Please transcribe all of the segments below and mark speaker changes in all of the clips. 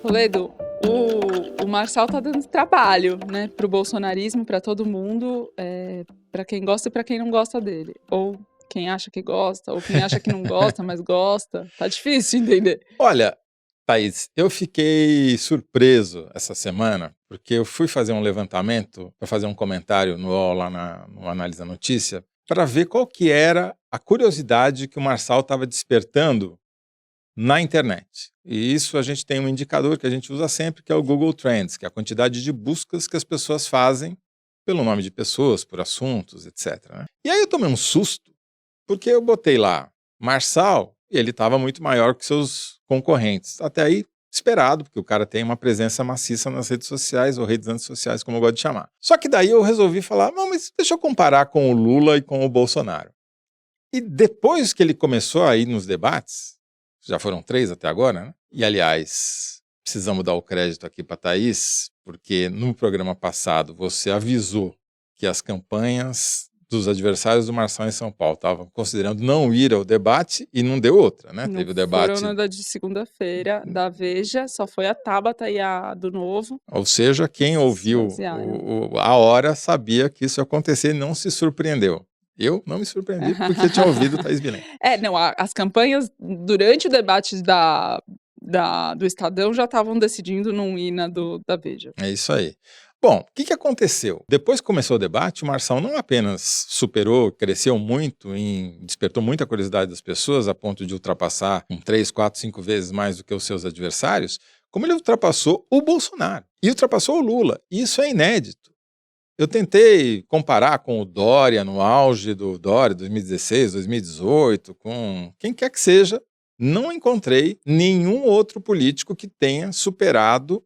Speaker 1: Toledo, o Marçal tá dando trabalho, né, pro bolsonarismo, para todo mundo, para quem gosta e para quem não gosta dele. Ou quem acha que gosta, ou quem acha que não gosta, mas gosta. Tá difícil entender.
Speaker 2: Olha, Thaís, eu fiquei surpreso essa semana, porque eu fui fazer um levantamento para fazer um comentário no UOL, lá no Análise da Notícia, para ver qual que era a curiosidade que o Marçal estava despertando na internet. E isso a gente tem um indicador que a gente usa sempre, que é o Google Trends, que é a quantidade de buscas que as pessoas fazem pelo nome de pessoas, por assuntos, etc. né? E aí eu tomei um susto, porque eu botei lá Marçal e ele estava muito maior que seus concorrentes. Até aí, esperado, porque o cara tem uma presença maciça nas redes sociais, ou redes antissociais, como eu gosto de chamar. Só que daí eu resolvi falar, não, mas deixa eu comparar com o Lula e com o Bolsonaro. E depois que ele começou a ir nos debates, já foram 3 até agora, né? E aliás, precisamos dar o crédito aqui para a Thaís, porque no programa passado você avisou que as campanhas dos adversários do Marçal em São Paulo estavam considerando não ir ao debate e não deu outra, né?
Speaker 1: Não
Speaker 2: Teve o
Speaker 1: foram
Speaker 2: debate,
Speaker 1: na da de segunda-feira, da Veja, só foi a Tabata e a do Novo.
Speaker 2: ou seja, quem ouviu
Speaker 1: Esvaziaram.
Speaker 2: a hora sabia que isso ia acontecer e não se surpreendeu. Eu não me surpreendi porque tinha ouvido o Thaís Bilenque.
Speaker 1: Não, as campanhas durante o debate do Estadão já estavam decidindo não ir na da Veja.
Speaker 2: É isso aí. Bom, o que aconteceu? Depois que começou o debate, o Marçal não apenas superou, cresceu muito, despertou muita curiosidade das pessoas, a ponto de ultrapassar 3, 4, 5 vezes mais do que os seus adversários, como ele ultrapassou o Bolsonaro e ultrapassou o Lula. E isso é inédito. Eu tentei comparar com o Dória, no auge do Dória, 2016, 2018, com quem quer que seja, não encontrei nenhum outro político que tenha superado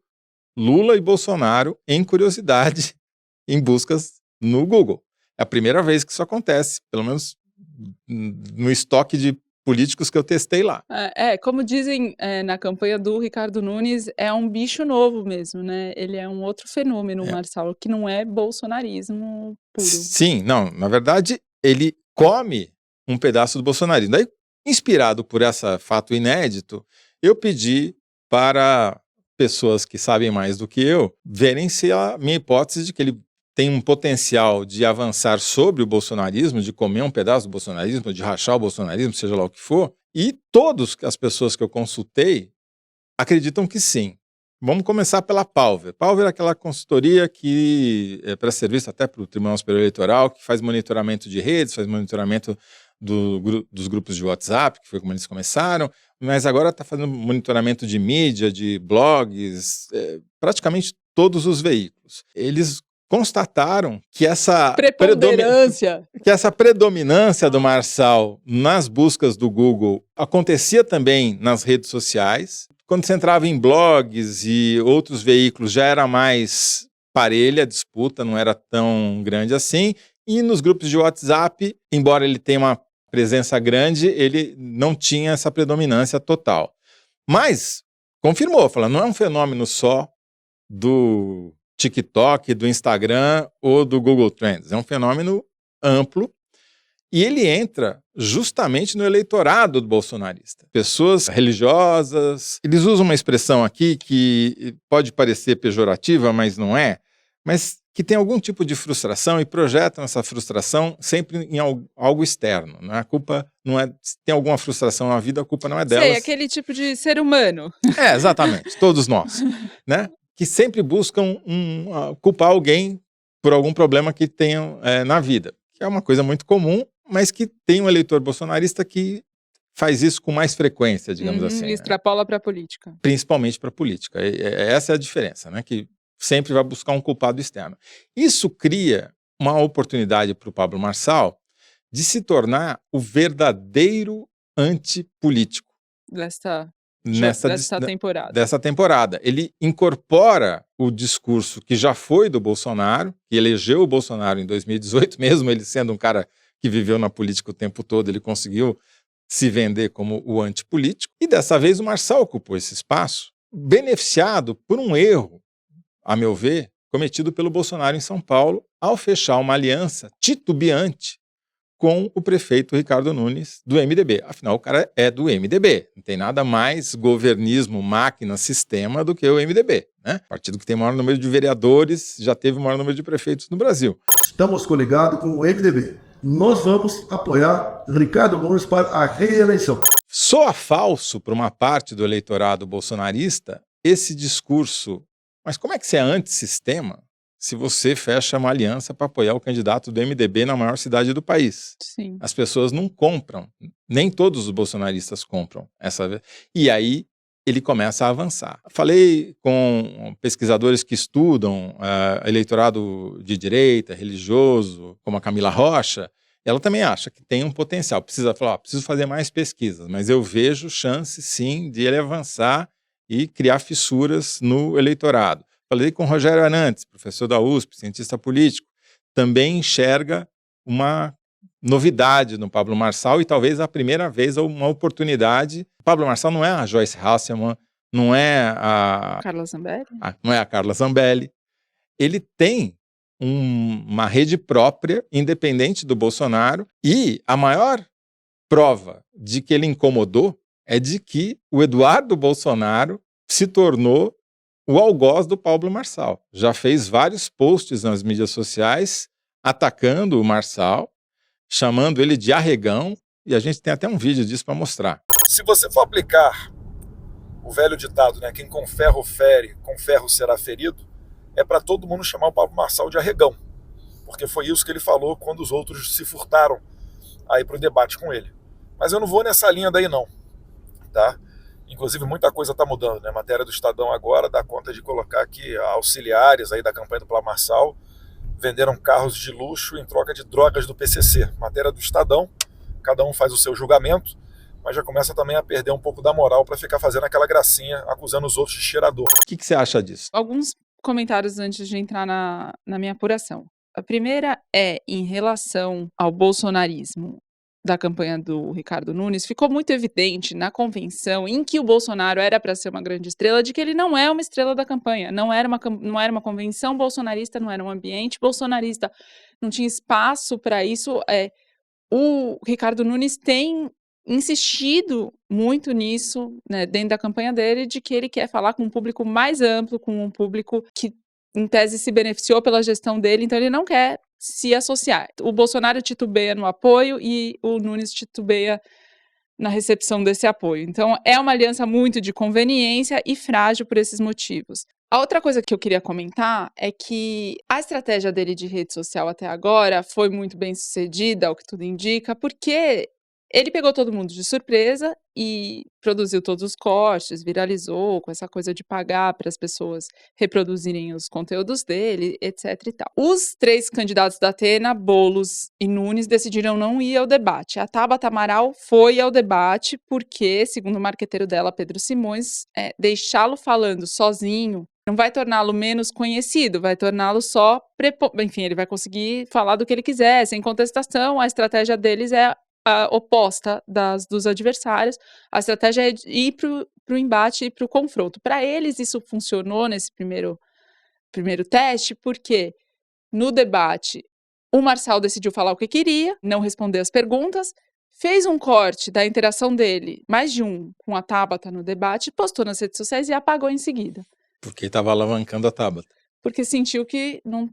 Speaker 2: Lula e Bolsonaro em curiosidade em buscas no Google. É a primeira vez que isso acontece, pelo menos no estoque de políticos que eu testei lá.
Speaker 1: Como dizem, na campanha do Ricardo Nunes, é um bicho novo mesmo, né, ele é um outro fenômeno, o
Speaker 2: É.
Speaker 1: Marçal, que não é bolsonarismo puro.
Speaker 2: Sim, não, na verdade, ele come um pedaço do bolsonarismo. Daí, inspirado por esse fato inédito, eu pedi para pessoas que sabem mais do que eu verem se a minha hipótese de que ele tem um potencial de avançar sobre o bolsonarismo, de comer um pedaço do bolsonarismo, de rachar o bolsonarismo, seja lá o que for, e todas as pessoas que eu consultei acreditam que sim. Vamos começar pela Palver. Palver é aquela consultoria que presta serviço até para o Tribunal Superior Eleitoral, que faz monitoramento de redes, faz monitoramento dos grupos de WhatsApp, que foi como eles começaram, mas agora está fazendo monitoramento de mídia, de blogs, praticamente todos os veículos. Eles constataram que essa predominância do Marçal nas buscas do Google acontecia também nas redes sociais. Quando você entrava em blogs e outros veículos, já era mais parelha a disputa, não era tão grande assim. E nos grupos de WhatsApp, embora ele tenha uma presença grande, ele não tinha essa predominância total. Mas confirmou, falando, não é um fenômeno só do TikTok, do Instagram ou do Google Trends, é um fenômeno amplo. E ele entra justamente no eleitorado do bolsonarista. Pessoas religiosas, eles usam uma expressão aqui que pode parecer pejorativa, mas não é, mas que tem algum tipo de frustração e projetam essa frustração sempre em algo externo. Né? A culpa não é, se tem alguma frustração na vida, a culpa não é delas.
Speaker 1: Sei, aquele tipo de ser humano.
Speaker 2: Exatamente, todos nós, né? Que sempre buscam culpar alguém por algum problema que tenham na vida, que é uma coisa muito comum, mas que tem um eleitor bolsonarista que faz isso com mais frequência, digamos assim.
Speaker 1: Ele extrapola para a política.
Speaker 2: Principalmente para a política. Essa é a diferença, né? Que sempre vai buscar um culpado externo. Isso cria uma oportunidade para o Pablo Marçal de se tornar o verdadeiro antipolítico. Dessa temporada. Ele incorpora o discurso que já foi do Bolsonaro, que elegeu o Bolsonaro em 2018, mesmo ele sendo um cara que viveu na política o tempo todo, ele conseguiu se vender como o antipolítico. E dessa vez o Marçal ocupou esse espaço, beneficiado por um erro, a meu ver, cometido pelo Bolsonaro em São Paulo, ao fechar uma aliança titubeante com o prefeito Ricardo Nunes, do MDB. Afinal, o cara é do MDB. Não tem nada mais governismo, máquina, sistema do que o MDB, né? Partido que tem o maior número de vereadores, já teve o maior número de prefeitos no Brasil.
Speaker 3: Estamos coligados com o MDB. Nós vamos apoiar Ricardo Nunes para a reeleição.
Speaker 2: Soa falso para uma parte do eleitorado bolsonarista esse discurso. Mas como é que você é antissistema se você fecha uma aliança para apoiar o candidato do MDB na maior cidade do país?
Speaker 1: Sim.
Speaker 2: As pessoas não compram, nem todos os bolsonaristas compram essa vez. E aí ele começa a avançar. Falei com pesquisadores que estudam eleitorado de direita, religioso, como a Camila Rocha. Ela também acha que tem um potencial. Precisa falar, preciso fazer mais pesquisas, mas eu vejo chance, sim, de ele avançar e criar fissuras no eleitorado. Falei com o Rogério Arantes, professor da USP, cientista político, também enxerga uma novidade no Pablo Marçal e talvez a primeira vez uma oportunidade. O Pablo Marçal não é a Joyce Hasselman, não é a
Speaker 1: Carla Zambelli?
Speaker 2: Não é a Carla Zambelli. Ele tem uma rede própria, independente do Bolsonaro, e a maior prova de que ele incomodou é de que o Eduardo Bolsonaro se tornou o algoz do Pablo Marçal. Já fez vários posts nas mídias sociais atacando o Marçal, chamando ele de arregão, e a gente tem até um vídeo disso para mostrar.
Speaker 4: Se você for aplicar o velho ditado, né, quem com ferro fere, com ferro será ferido, é para todo mundo chamar o Pablo Marçal de arregão, porque foi isso que ele falou quando os outros se furtaram aí para o debate com ele. Mas eu não vou nessa linha daí não, tá? Inclusive muita coisa está mudando, né? A matéria do Estadão agora dá conta de colocar que auxiliares aí da campanha do Pablo Marçal venderam carros de luxo em troca de drogas do PCC. Matéria do Estadão, cada um faz o seu julgamento, mas já começa também a perder um pouco da moral para ficar fazendo aquela gracinha, acusando os outros de cheirador.
Speaker 2: O que você acha disso?
Speaker 1: Alguns comentários antes de entrar na minha apuração. A primeira é em relação ao bolsonarismo da campanha do Ricardo Nunes. Ficou muito evidente na convenção em que o Bolsonaro era para ser uma grande estrela, de que ele não é uma estrela da campanha. Não era uma convenção bolsonarista, não era um ambiente bolsonarista, não tinha espaço para isso. O Ricardo Nunes tem insistido muito nisso, né, dentro da campanha dele, de que ele quer falar com um público mais amplo, com um público que, em tese, se beneficiou pela gestão dele, então ele não quer se associar. O Bolsonaro titubeia no apoio e o Nunes titubeia na recepção desse apoio. Então, é uma aliança muito de conveniência e frágil por esses motivos. A outra coisa que eu queria comentar é que a estratégia dele de rede social até agora foi muito bem sucedida, ao que tudo indica, porque ele pegou todo mundo de surpresa e produziu todos os cortes, viralizou com essa coisa de pagar para as pessoas reproduzirem os conteúdos dele, etc e tal. Os três candidatos da Atena, Boulos e Nunes, decidiram não ir ao debate. A Tabata Amaral foi ao debate porque, segundo o marqueteiro dela, Pedro Simões, deixá-lo falando sozinho não vai torná-lo menos conhecido, vai torná-lo só... Enfim, ele vai conseguir falar do que ele quiser, sem contestação. A estratégia deles é a oposta dos adversários. A estratégia é ir para o embate e para o confronto. Para eles, isso funcionou nesse primeiro teste, porque no debate o Marçal decidiu falar o que queria, não responder as perguntas, fez um corte da interação dele, mais de um, com a Tabata no debate, postou nas redes sociais e apagou em seguida.
Speaker 2: Porque estava alavancando a Tabata.
Speaker 1: Porque sentiu que não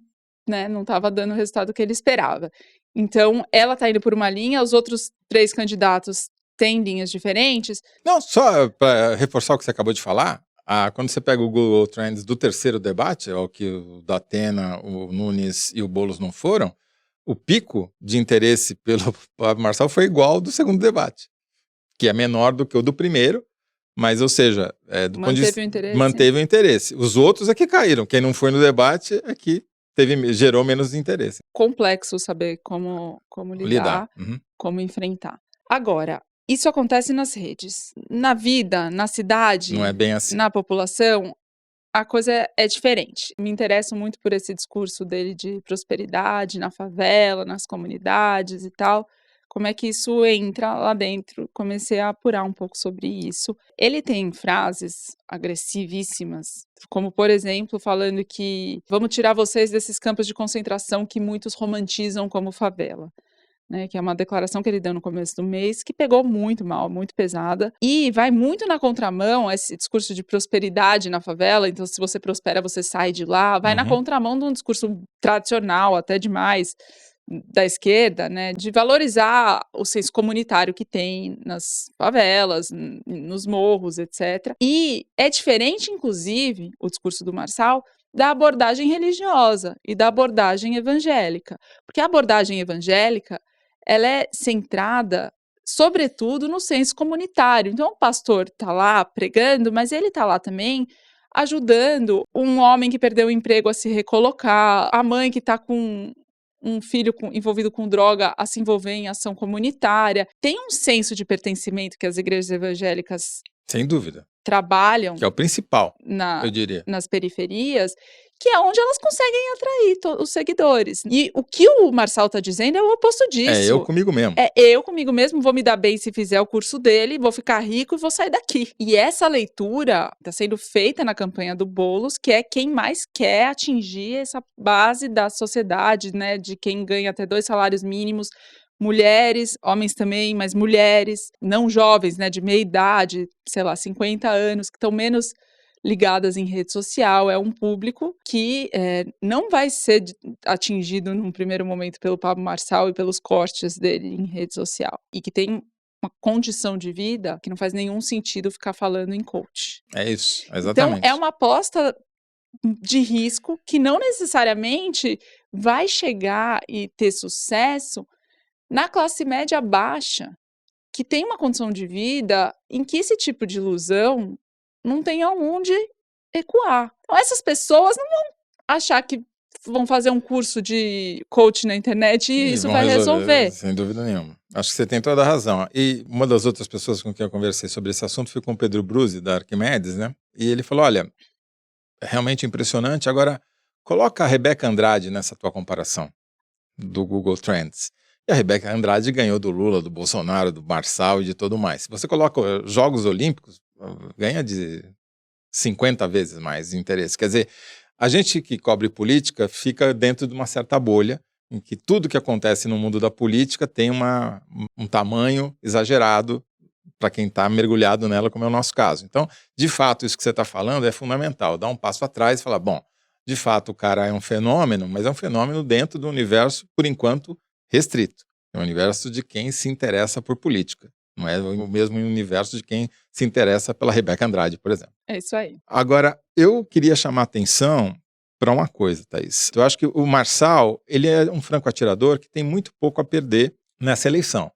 Speaker 1: estava dando o resultado que ele esperava. Então, ela está indo por uma linha, os outros três candidatos têm linhas diferentes.
Speaker 2: Não, só para reforçar o que você acabou de falar, quando você pega o Google Trends do terceiro debate, ao que o da Atena, o Nunes e o Boulos não foram, o pico de interesse pelo Pablo Marçal foi igual ao do segundo debate, que é menor do que o do primeiro, mas, ou seja, manteve o interesse. Os outros é que caíram. Quem não foi no debate é que gerou menos interesse.
Speaker 1: Complexo saber como lidar.
Speaker 2: Uhum.
Speaker 1: Como enfrentar. Agora, isso acontece nas redes. Na vida, na cidade,
Speaker 2: não é bem assim.
Speaker 1: Na população, a coisa é diferente. Me interesso muito por esse discurso dele de prosperidade na favela, nas comunidades e tal. Como é que isso entra lá dentro? Comecei a apurar um pouco sobre isso. Ele tem frases agressivíssimas, como, por exemplo, falando que vamos tirar vocês desses campos de concentração que muitos romantizam como favela. né, que é uma declaração que ele deu no começo do mês, que pegou muito mal, muito pesada, e vai muito na contramão, esse discurso de prosperidade na favela, então se você prospera, você sai de lá, vai na contramão de um discurso tradicional, até demais, da esquerda, né, de valorizar o senso comunitário que tem nas favelas, nos morros, etc. E é diferente, inclusive, o discurso do Marçal, da abordagem religiosa e da abordagem evangélica. Porque a abordagem evangélica, ela é centrada, sobretudo, no senso comunitário. Então, o pastor está lá pregando, mas ele está lá também ajudando um homem que perdeu o emprego a se recolocar, a mãe que está com um filho envolvido com droga a se envolver em ação comunitária. Tem um senso de pertencimento que as igrejas evangélicas
Speaker 2: Sem dúvida.
Speaker 1: trabalham
Speaker 2: Que é o principal,
Speaker 1: na,
Speaker 2: eu diria.
Speaker 1: nas periferias, que é onde elas conseguem atrair os seguidores. E o que o Marçal está dizendo é o oposto disso.
Speaker 2: É eu comigo mesmo.
Speaker 1: É eu comigo mesmo, vou me dar bem se fizer o curso dele, vou ficar rico e vou sair daqui. E essa leitura está sendo feita na campanha do Boulos, que é quem mais quer atingir essa base da sociedade, né, de quem ganha até 2 salários mínimos, mulheres, homens também, mas mulheres, não jovens, né, de meia idade, sei lá, 50 anos, que estão menos ligadas em rede social. É um público que não vai ser atingido num primeiro momento pelo Pablo Marçal e pelos cortes dele em rede social, e que tem uma condição de vida que não faz nenhum sentido ficar falando em coach.
Speaker 2: É isso, exatamente.
Speaker 1: Então, é uma aposta de risco que não necessariamente vai chegar e ter sucesso na classe média baixa, que tem uma condição de vida em que esse tipo de ilusão não tem aonde ecoar. Então, essas pessoas não vão achar que vão fazer um curso de coach na internet e isso
Speaker 2: vão
Speaker 1: vai resolver.
Speaker 2: Sem dúvida nenhuma. Acho que você tem toda a razão. E uma das outras pessoas com quem eu conversei sobre esse assunto foi com o Pedro Bruzzi, da Arquimedes, né? E ele falou, olha, é realmente impressionante. Agora, coloca a Rebeca Andrade nessa tua comparação do Google Trends. E a Rebeca Andrade ganhou do Lula, do Bolsonaro, do Marçal e de tudo mais. Se você coloca Jogos Olímpicos, ganha de 50 vezes mais interesse. Quer dizer, a gente que cobre política fica dentro de uma certa bolha em que tudo que acontece no mundo da política tem um tamanho exagerado para quem está mergulhado nela, como é o nosso caso. Então, de fato, isso que você está falando é fundamental. Dar um passo atrás e falar, bom, de fato o cara é um fenômeno, mas é um fenômeno dentro do universo, por enquanto, restrito. É o universo de quem se interessa por política. Não é o mesmo universo de quem se interessa pela Rebeca Andrade, por exemplo.
Speaker 1: É isso aí.
Speaker 2: Agora, eu queria chamar a atenção para uma coisa, Thaís. Eu acho que o Marçal, ele é um franco atirador que tem muito pouco a perder nessa eleição.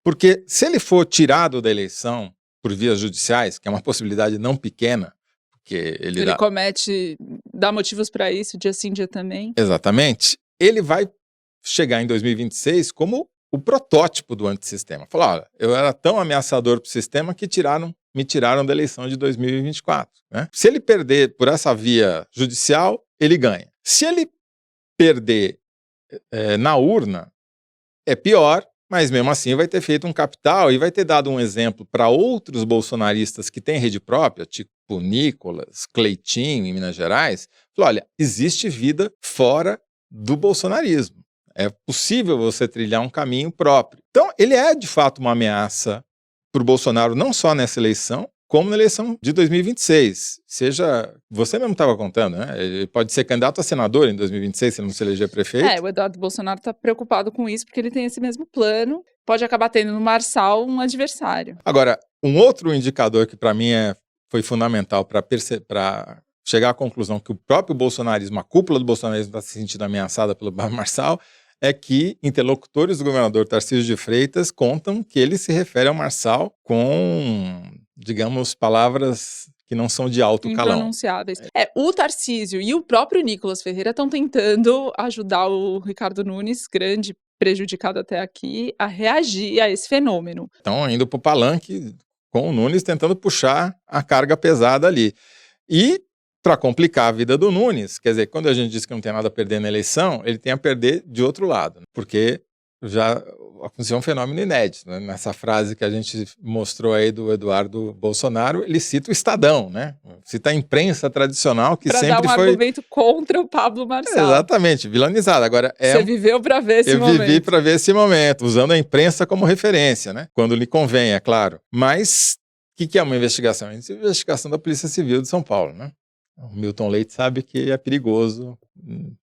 Speaker 2: Porque se ele for tirado da eleição por vias judiciais, que é uma possibilidade não pequena, porque ele
Speaker 1: dá motivos para isso, dia sim, dia também.
Speaker 2: Exatamente. Ele vai chegar em 2026 como o protótipo do antissistema. Falar, olha, eu era tão ameaçador para o sistema que me tiraram da eleição de 2024. Né? Se ele perder por essa via judicial, ele ganha. Se ele perder na urna, é pior, mas mesmo assim vai ter feito um capital e vai ter dado um exemplo para outros bolsonaristas que têm rede própria, tipo Nicolas, Cleitinho, em Minas Gerais. Falar, olha, existe vida fora do bolsonarismo. É possível você trilhar um caminho próprio. Então, ele é, de fato, uma ameaça para o Bolsonaro, não só nessa eleição, como na eleição de 2026. Você mesmo estava contando, né? Ele pode ser candidato a senador em 2026, se ele não se eleger prefeito.
Speaker 1: O Eduardo Bolsonaro está preocupado com isso, porque ele tem esse mesmo plano. Pode acabar tendo no Marçal um adversário.
Speaker 2: Agora, um outro indicador que para mim foi fundamental para chegar à conclusão que o próprio bolsonarismo, a cúpula do bolsonarismo está se sentindo ameaçada pelo Marçal, é que interlocutores do governador Tarcísio de Freitas contam que ele se refere ao Marçal com, digamos, palavras que não são de alto calão.
Speaker 1: Impronunciáveis. O Tarcísio e o próprio Nicolas Ferreira estão tentando ajudar o Ricardo Nunes, grande prejudicado até aqui, a reagir a esse fenômeno.
Speaker 2: Estão indo para o palanque com o Nunes tentando puxar a carga pesada ali. E, para complicar a vida do Nunes, quer dizer, quando a gente diz que não tem nada a perder na eleição, ele tem a perder de outro lado, né? Porque já aconteceu um fenômeno inédito, né? Nessa frase que a gente mostrou aí do Eduardo Bolsonaro, ele cita o Estadão, né? Cita a imprensa tradicional que
Speaker 1: Pra dar
Speaker 2: sempre
Speaker 1: um
Speaker 2: foi
Speaker 1: argumento contra o Pablo Marçal.
Speaker 2: exatamente vilanizada. Agora
Speaker 1: Você viveu pra ver esse
Speaker 2: eu
Speaker 1: momento.
Speaker 2: vivi para ver esse momento, usando a imprensa como referência, né? Quando lhe convém, é claro. Mas o que é uma investigação? É uma investigação da Polícia Civil de São Paulo, né? O Milton Leite sabe que é perigoso,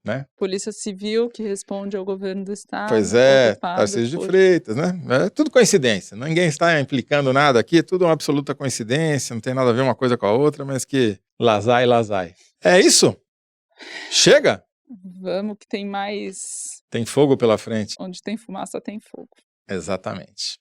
Speaker 2: né?
Speaker 1: Polícia Civil que responde ao governo do estado.
Speaker 2: Pois é,
Speaker 1: ocupado
Speaker 2: Tarcísio de
Speaker 1: por-
Speaker 2: Freitas, né? É tudo coincidência. Ninguém está implicando nada aqui, é tudo uma absoluta coincidência, não tem nada a ver uma coisa com a outra, mas que lazai, lazai. É isso? Chega?
Speaker 1: Vamos que tem mais...
Speaker 2: Tem fogo pela frente.
Speaker 1: Onde tem fumaça tem fogo.
Speaker 2: Exatamente.